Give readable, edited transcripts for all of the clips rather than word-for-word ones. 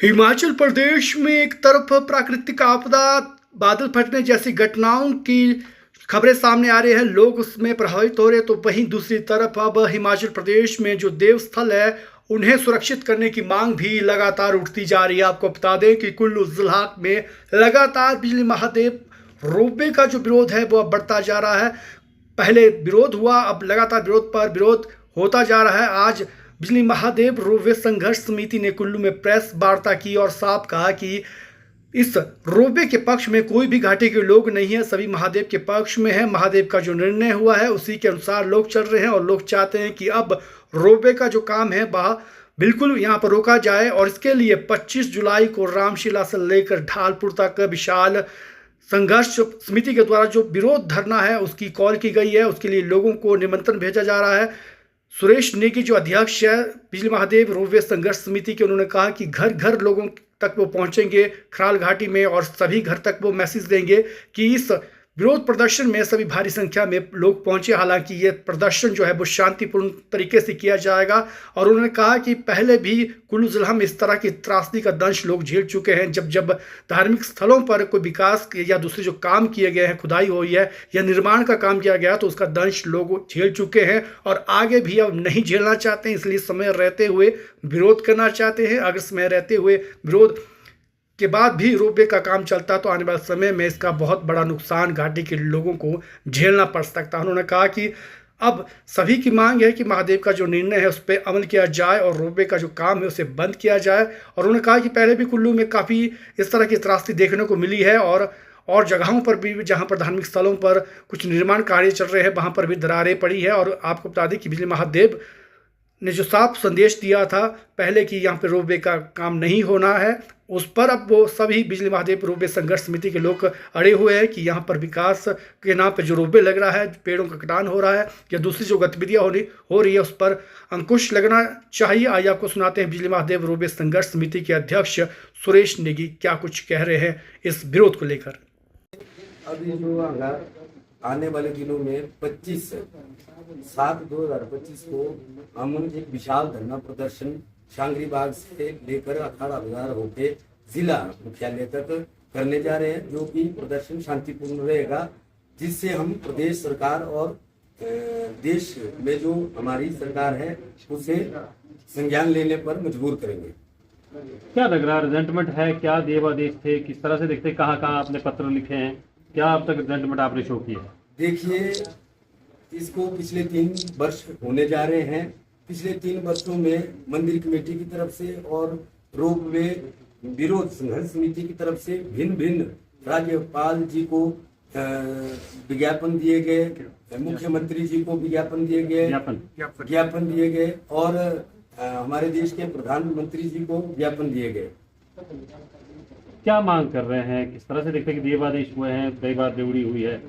हिमाचल प्रदेश में एक तरफ प्राकृतिक आपदा, बादल फटने जैसी घटनाओं की खबरें सामने आ रही है, लोग उसमें प्रभावित हो रहे हैं, तो वहीं दूसरी तरफ अब हिमाचल प्रदेश में जो देवस्थल है उन्हें सुरक्षित करने की मांग भी लगातार उठती जा रही है। आपको बता दें कि कुल्लू जिला में लगातार बिजली महादेव रोपवे का जो विरोध है वो अब बढ़ता जा रहा है। पहले विरोध हुआ, अब लगातार विरोध पर विरोध होता जा रहा है। आज बिजली महादेव रोपवे संघर्ष समिति ने कुल्लू में प्रेस वार्ता की और साफ कहा कि इस रोपवे के पक्ष में कोई भी घाटी के लोग नहीं है, सभी महादेव के पक्ष में है। महादेव का जो निर्णय हुआ है उसी के अनुसार लोग चल रहे हैं और लोग चाहते हैं कि अब रोपवे का जो काम है वह बिल्कुल यहाँ पर रोका जाए और इसके लिए 25 जुलाई को रामशिला से लेकर ढालपुर तक विशाल संघर्ष समिति के द्वारा जो विरोध धरना है उसकी कॉल की गई है। उसके लिए लोगों को निमंत्रण भेजा जा रहा है। सुरेश नेगी जो अध्यक्ष है बिजली महादेव रोपवे संघर्ष समिति के, उन्होंने कहा कि घर घर लोगों तक वो पहुंचेंगे खराल घाटी में और सभी घर तक वो मैसेज देंगे कि इस विरोध प्रदर्शन में सभी भारी संख्या में लोग पहुंचे। हालांकि ये प्रदर्शन जो है वो शांतिपूर्ण तरीके से किया जाएगा और उन्होंने कहा कि पहले भी कुल्लू जिला में इस तरह की त्रासदी का दंश लोग झेल चुके हैं। जब जब धार्मिक स्थलों पर कोई विकास या दूसरे जो काम किए गए हैं, खुदाई हुई है या निर्माण का काम किया गया, तो उसका दंश लोग झेल चुके हैं और आगे भी अब नहीं झेलना चाहते हैं। इसलिए समय रहते हुए विरोध करना चाहते हैं। अगर समय रहते हुए विरोध के बाद भी रोपवे का काम चलता तो आने वाले समय में इसका बहुत बड़ा नुकसान घाटी के लोगों को झेलना पड़ सकता है। उन्होंने कहा कि अब सभी की मांग है कि महादेव का जो निर्णय है उस पर अमल किया जाए और रोपवे का जो काम है उसे बंद किया जाए। और उन्होंने कहा कि पहले भी कुल्लू में काफ़ी इस तरह की त्रासदी देखने को मिली है और जगहों पर भी जहां पर धार्मिक स्थलों पर कुछ निर्माण कार्य चल रहे हैं वहां पर भी दरारें पड़ी है। और आपको बता दें कि बिजली महादेव ने जो साफ संदेश दिया था पहले कि यहाँ पे रोपवे का काम नहीं होना है, उस पर अब वो सभी बिजली महादेव रोपवे संघर्ष समिति के लोग अड़े हुए हैं कि यहाँ पर विकास के नाम पे जो रोपवे लग रहा है, पेड़ों का कटान हो रहा है या दूसरी जो गतिविधियाँ हो रही है उस पर अंकुश लगना चाहिए। आइए आपको सुनाते हैं बिजली महादेव रोपवे संघर्ष समिति के अध्यक्ष सुरेश नेगी क्या कुछ कह रहे हैं इस विरोध को लेकर। अभी जो आने वाले दिनों में 25/7/2025 को हम एक विशाल धरना प्रदर्शन शांगरी बाग से लेकर अखाड़ा बाजार होके जिला मुख्यालय तक करने जा रहे हैं, जो कि प्रदर्शन शांतिपूर्ण रहेगा, जिससे हम प्रदेश सरकार और देश में जो हमारी सरकार है उसे संज्ञान लेने पर मजबूर करेंगे। क्या लग रहा है, रिजेंटमेंट है क्या? देवादेश थे, किस तरह से देखते, कहाँ कहाँ आपने पत्र लिखे हैं, क्या अब तक रिजेंटमेंट आपने शो किया? देखिए, इसको पिछले 3 वर्ष होने जा रहे हैं। पिछले 3 वर्षों में मंदिर कमेटी की तरफ से और रोपवे विरोध संघर्ष समिति की तरफ से भिन्न भिन्न राज्यपाल जी को विज्ञापन दिए गए, मुख्यमंत्री जी को विज्ञापन दिए गए, ज्ञापन दिए गए और हमारे देश के प्रधानमंत्री जी को ज्ञापन दिए गए। क्या मांग कर रहे हैं, किस तरह से देखते हैं कि देवादेश हुए हैं, कई बार देवड़ी हुई है?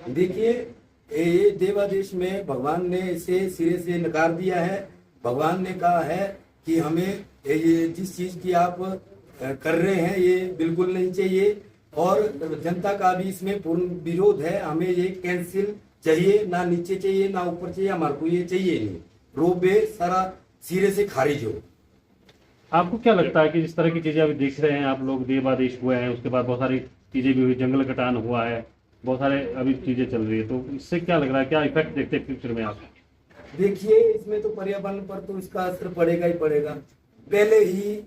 देखिए, ये देवादेश में भगवान ने इसे सिरे से नकार दिया है। भगवान ने कहा है कि हमें ये जिस चीज की आप कर रहे हैं ये बिल्कुल नहीं चाहिए और जनता का भी इसमें पूर्ण विरोध है। हमें ये कैंसिल चाहिए, ना नीचे चाहिए ना ऊपर चाहिए, हमारे को ये चाहिए नहीं। रोपवे सारा सिरे से खारिज हो। आपको क्या लगता है कि जिस तरह की चीजें अभी देख रहे हैं आप लोग, देवादेश हुए हैं, उसके बाद बहुत सारी चीजें भी हुई, जंगल कटान हुआ है, बहुत सारे अभी चीजें चल रही है, तो इससे क्या लग रहा है, क्या इफेक्ट देखते हैं फ्यूचर में आप? देखिए, इसमें तो पर्यावरण पर तो इसका असर पड़ेगा ही पड़ेगा। पहले ही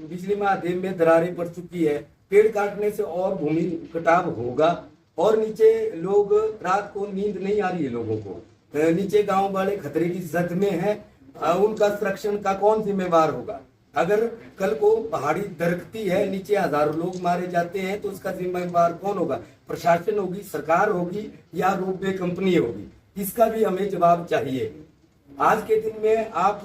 बिजली महादेव में दरारें पड़ चुकी है, पेड़ काटने से और भूमि कटाव होगा और नीचे लोग, रात को नींद नहीं आ रही है लोगों को, नीचे गांव वाले खतरे की जद में है। उनका संरक्षण का कौन जिम्मेवार होगा? अगर कल को पहाड़ी दरकती है, नीचे हजारों लोग मारे जाते हैं, तो उसका जिम्मेवार कौन होगा? प्रशासन होगी, सरकार होगी या रोपवे कंपनी होगी? इसका भी हमें जवाब चाहिए। आज के दिन में आप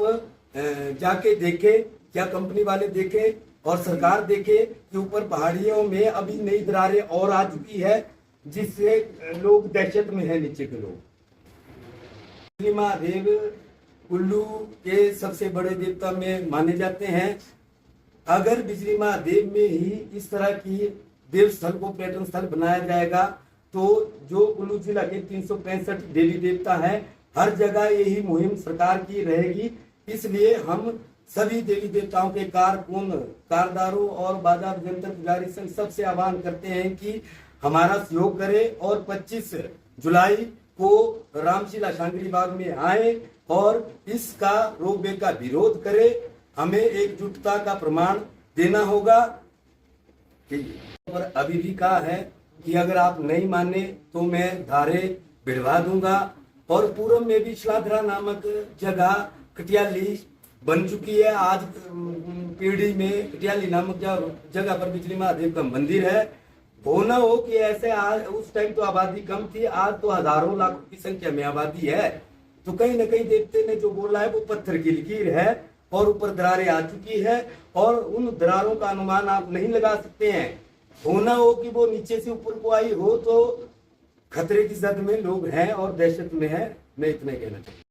जाके देखें, क्या कंपनी वाले देखें और सरकार देखे कि ऊपर पहाड़ियों में अभी नई दरारें और आ चुकी है, जिससे लोग दहशत में है, नीचे के लोग। श्री महादेव कुल्लू के सबसे बड़े देवता में माने जाते हैं। अगर बिजली महादेव में ही इस तरह की देव स्थल को पर्यटन स्थल बनाया जाएगा तो जो कुल्लू जिला के 365 देवी देवता हैं, हर जगह यही मुहिम सरकार की रहेगी। इसलिए हम सभी देवी देवताओं के कारकुन, कारदारों और बाजार जंतर पुजारी संघ सबसे आह्वान करते हैं कि हमारा सहयोग करे और 25 जुलाई को रामशिला शांगरी बाग में आए और इसका रोपवे का विरोध करे। हमें एकजुटता का प्रमाण देना होगा। पर अभी भी कहा है कि अगर आप नहीं माने तो मैं धारे भिड़वा दूंगा। और पूर्व में भी शिलाधरा नामक जगह कटियाली बन चुकी है। आज पीढ़ी में कटियाली नामक जगह पर बिजली महादेव का मंदिर है। हो न हो कि ऐसे आज उस टाइम तो आबादी कम थी, आज तो हजारों लाखों की संख्या में आबादी है। तो कहीं न कहीं देवते ने जो बोला है वो पत्थर की लकीर है और ऊपर दरारें आ चुकी है और उन दरारों का अनुमान आप नहीं लगा सकते हैं। हो न हो कि वो नीचे से ऊपर को आई हो तो खतरे की जद में लोग हैं और दहशत में है। मैं इतना कहना चाहूँगा।